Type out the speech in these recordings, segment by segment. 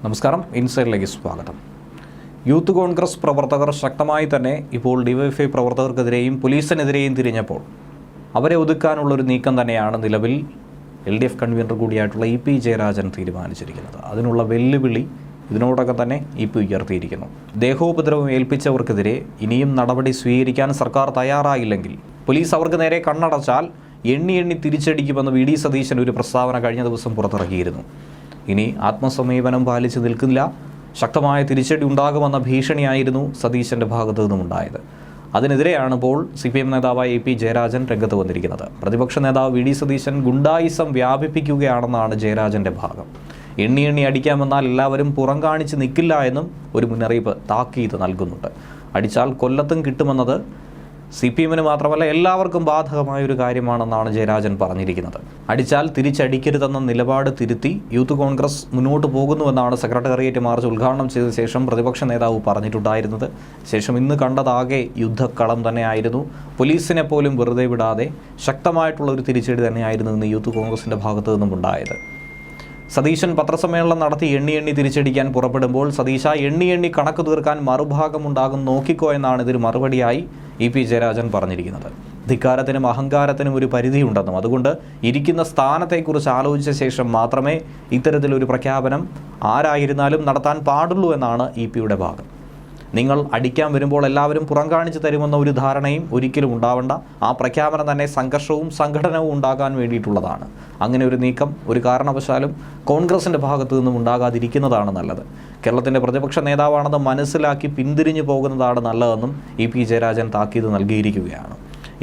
നമസ്കാരം, ഇൻസൈഡിലേക്ക് സ്വാഗതം. യൂത്ത് കോൺഗ്രസ് പ്രവർത്തകർ ശക്തമായി തന്നെ ഇപ്പോൾ ഡിവൈഎഫ്ഐ പ്രവർത്തകർക്കെതിരെയും പോലീസിനെതിരെയും തിരിഞ്ഞപ്പോൾ അവരെ ഒതുക്കാനുള്ളൊരു നീക്കം തന്നെയാണ് നിലവിൽ LDF കൺവീനർ കൂടിയായിട്ടുള്ള EP ജയരാജൻ തീരുമാനിച്ചിരിക്കുന്നത്. അതിനുള്ള വെല്ലുവിളി ഇതിനോടൊക്കെ തന്നെ EP ഉയർത്തിയിരിക്കുന്നു. ദേഹോപദ്രവം ഏൽപ്പിച്ചവർക്കെതിരെ ഇനിയും നടപടി സ്വീകരിക്കാൻ സർക്കാർ തയ്യാറായില്ലെങ്കിൽ പോലീസ് അവർക്ക് നേരെ കണ്ണടച്ചാൽ എണ്ണി തിരിച്ചടിക്കുമെന്ന് VD സതീശൻ ഒരു പ്രസ്താവന കഴിഞ്ഞ ദിവസം പുറത്തിറക്കിയിരുന്നു. ഇനി ആത്മസമീപനം പാലിച്ച് നിൽക്കില്ല, ശക്തമായ തിരിച്ചടി ഉണ്ടാകുമെന്ന ഭീഷണിയായിരുന്നു സതീശൻ്റെ ഭാഗത്തു നിന്നുമുണ്ടായത്. അതിനെതിരെയാണ് ഇപ്പോൾ CPM നേതാവായ EP ജയരാജൻ രംഗത്ത് വന്നിരിക്കുന്നത്. പ്രതിപക്ഷ നേതാവ് VD സതീശൻ ഗുണ്ടായിസം വ്യാപിപ്പിക്കുകയാണെന്നാണ് ജയരാജൻ്റെ ഭാഗം. എണ്ണി അടിക്കാമെന്നാൽ എല്ലാവരും പുറം കാണിച്ച് നിൽക്കില്ല എന്നും ഒരു മുന്നറിയിപ്പ് താക്കീത് നൽകുന്നുണ്ട്. അടിച്ചാൽ കൊല്ലത്തും കിട്ടുമെന്നത് CPMന് മാത്രമല്ല എല്ലാവർക്കും ബാധകമായൊരു കാര്യമാണെന്നാണ് ജയരാജൻ പറഞ്ഞിരിക്കുന്നത്. അടിച്ചാൽ തിരിച്ചടിക്കരുതെന്ന നിലപാട് തിരുത്തി യൂത്ത് കോൺഗ്രസ് മുന്നോട്ട് പോകുന്നുവെന്നാണ് സെക്രട്ടേറിയറ്റ് മാർച്ച് ഉദ്ഘാടനം ചെയ്ത ശേഷം പ്രതിപക്ഷ നേതാവ് പറഞ്ഞിട്ടുണ്ടായിരുന്നത്. ശേഷം ഇന്ന് കണ്ടതാകെ യുദ്ധക്കളം തന്നെയായിരുന്നു. പോലീസിനെ പോലും വെറുതെ വിടാതെ ശക്തമായിട്ടുള്ള ഒരു തിരിച്ചടി തന്നെയായിരുന്നു ഇന്ന് യൂത്ത് കോൺഗ്രസിൻ്റെ ഭാഗത്തു നിന്നും ഉണ്ടായത്. സതീശൻ പത്രസമ്മേളനം നടത്തി എണ്ണി തിരിച്ചടിക്കാൻ പുറപ്പെടുമ്പോൾ സതീശ എണ്ണി കണക്ക് തീർക്കാൻ മറുഭാഗമുണ്ടാകും, നോക്കിക്കോ എന്നാണ് ഇതിന് മറുപടിയായി EP ജയരാജൻ പറഞ്ഞിരിക്കുന്നത്. ധിക്കാരത്തിനും അഹങ്കാരത്തിനും ഒരു പരിധിയുണ്ടെന്നും അതുകൊണ്ട് ഇരിക്കുന്ന സ്ഥാനത്തെക്കുറിച്ച് ആലോചിച്ച ശേഷം മാത്രമേ ഇത്തരത്തിലൊരു പ്രഖ്യാപനം ആരായിരുന്നാലും നടത്താൻ പാടുള്ളൂ എന്നാണ് EPയുടെ ഭാഗം. നിങ്ങൾ അടിക്കാൻ വരുമ്പോൾ എല്ലാവരും പുറം കാണിച്ച് തരുമെന്ന ഒരു ധാരണയും ഒരിക്കലും ഉണ്ടാവേണ്ട. ആ പ്രഖ്യാപനം തന്നെ സംഘർഷവും സംഘടനവും ഉണ്ടാകാൻ വേണ്ടിയിട്ടുള്ളതാണ്. അങ്ങനെ ഒരു നീക്കം ഒരു കാരണവശാലും കോൺഗ്രസിൻ്റെ ഭാഗത്തു നിന്നും ഉണ്ടാകാതിരിക്കുന്നതാണ് നല്ലത്. കേരളത്തിൻ്റെ പ്രതിപക്ഷ നേതാവാണെന്ന് മനസ്സിലാക്കി പിന്തിരിഞ്ഞു പോകുന്നതാണ് നല്ലതെന്നും EP ജയരാജൻ താക്കീത് നൽകിയിരിക്കുകയാണ്.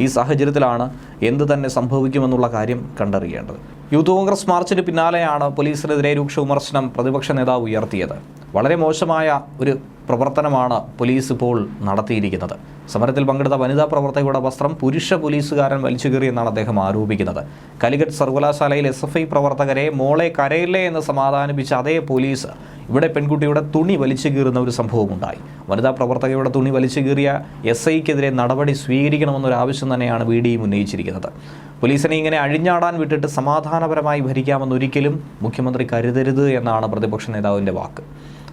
ഈ സാഹചര്യത്തിലാണ് എന്ത് തന്നെ സംഭവിക്കുമെന്നുള്ള കാര്യം കണ്ടറിയേണ്ടത്. യൂത്ത് കോൺഗ്രസ് മാർച്ചിന് പിന്നാലെയാണ് പോലീസിനെതിരെ രൂക്ഷ വിമർശനം പ്രതിപക്ഷ നേതാവ് ഉയർത്തിയത്. വളരെ മോശമായ ഒരു പ്രവർത്തനമാണ് പോലീസ് ഇപ്പോൾ നടത്തിയിരിക്കുന്നത്. സമരത്തിൽ പങ്കെടുത്ത വനിതാ പ്രവർത്തകയുടെ വസ്ത്രം പുരുഷ പോലീസുകാരൻ വലിച്ചുകീറിയെന്നാണ് അദ്ദേഹം ആരോപിക്കുന്നത്. കാലിക്കറ്റ് സർവകലാശാലയിൽ SFI പ്രവർത്തകരെ മോളെ കരയില്ലേ എന്ന് സമാധാനിപ്പിച്ച അതേ പോലീസ് ഇവിടെ പെൺകുട്ടിയുടെ തുണി വലിച്ചു കീറുന്ന ഒരു സംഭവമുണ്ടായി. വനിതാ പ്രവർത്തകയുടെ തുണി വലിച്ചു കീറിയ SIക്കെതിരെ നടപടി സ്വീകരിക്കണമെന്നൊരാവശ്യം തന്നെയാണ് VDയും ഉന്നയിച്ചിരിക്കുന്നത്. പോലീസിനെ ഇങ്ങനെ അഴിഞ്ഞാടാൻ വിട്ടിട്ട് സമാധാനപരമായി ഭരിക്കാമെന്നൊരിക്കലും മുഖ്യമന്ത്രി കരുതരുത് എന്നാണ് പ്രതിപക്ഷ നേതാവിൻ്റെ വാക്ക്.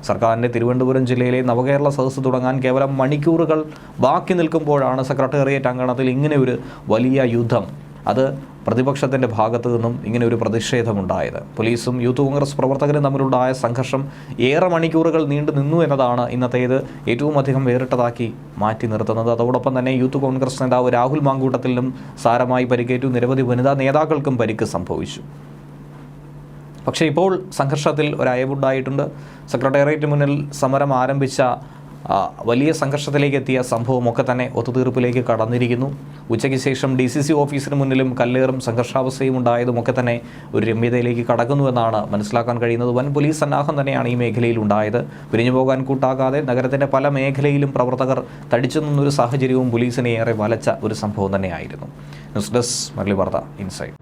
സർക്കാരിൻ്റെ തിരുവനന്തപുരം ജില്ലയിലെ നവകേരള സദസ്സ് തുടങ്ങാൻ കേവലം മണിക്കൂറുകൾ ബാക്കി നിൽക്കുമ്പോഴാണ് സെക്രട്ടേറിയറ്റ് അങ്കണത്തിൽ ഇങ്ങനെ ഒരു വലിയ യുദ്ധം, അത് പ്രതിപക്ഷത്തിൻ്റെ ഭാഗത്തു നിന്നും ഇങ്ങനെ ഒരു പ്രതിഷേധമുണ്ടായത്. പോലീസും യൂത്ത് കോൺഗ്രസ് പ്രവർത്തകരും തമ്മിലുണ്ടായ സംഘർഷം ഏറെ മണിക്കൂറുകൾ നീണ്ടു നിന്നു എന്നതാണ് ഇന്നത്തേത് ഏറ്റവും അധികം വേറിട്ടതാക്കി മാറ്റി നിർത്തുന്നത്. അതോടൊപ്പം തന്നെ യൂത്ത് കോൺഗ്രസ് നേതാവ് രാഹുൽ മാങ്കൂട്ടത്തിലും സാരമായി പരിക്കേറ്റു. നിരവധി വനിതാ നേതാക്കൾക്കും പരിക്ക് സംഭവിച്ചു. പക്ഷേ ഇപ്പോൾ സംഘർഷത്തിൽ ഒരയവുണ്ടായിട്ടുണ്ട്. സെക്രട്ടേറിയറ്റ് മുന്നിൽ സമരം ആരംഭിച്ച വലിയ സംഘർഷത്തിലേക്ക് എത്തിയ സംഭവമൊക്കെ തന്നെ ഒത്തുതീർപ്പിലേക്ക് കടന്നിരിക്കുന്നു. ഉച്ചയ്ക്ക് ശേഷം DCC ഓഫീസിന് മുന്നിലും കല്ലേറും സംഘർഷാവസ്ഥയും ഉണ്ടായതുമൊക്കെ തന്നെ ഒരു രമ്യതയിലേക്ക് കടക്കുന്നുവെന്നാണ് മനസ്സിലാക്കാൻ കഴിയുന്നത്. വൻ പോലീസ് സന്നാഹം തന്നെയാണ് ഈ മേഖലയിൽ ഉണ്ടായത്. പിരിഞ്ഞു പോകാൻ കൂട്ടാക്കാതെ നഗരത്തിൻ്റെ പല മേഖലയിലും പ്രവർത്തകർ തടിച്ചു നിന്നൊരു സാഹചര്യവും പോലീസിനെ ഏറെ വലച്ച ഒരു സംഭവം തന്നെയായിരുന്നു. ന്യൂസ് ഡെസ്ക് മലയാളി വാർത്ത ഇൻസൈഡ്.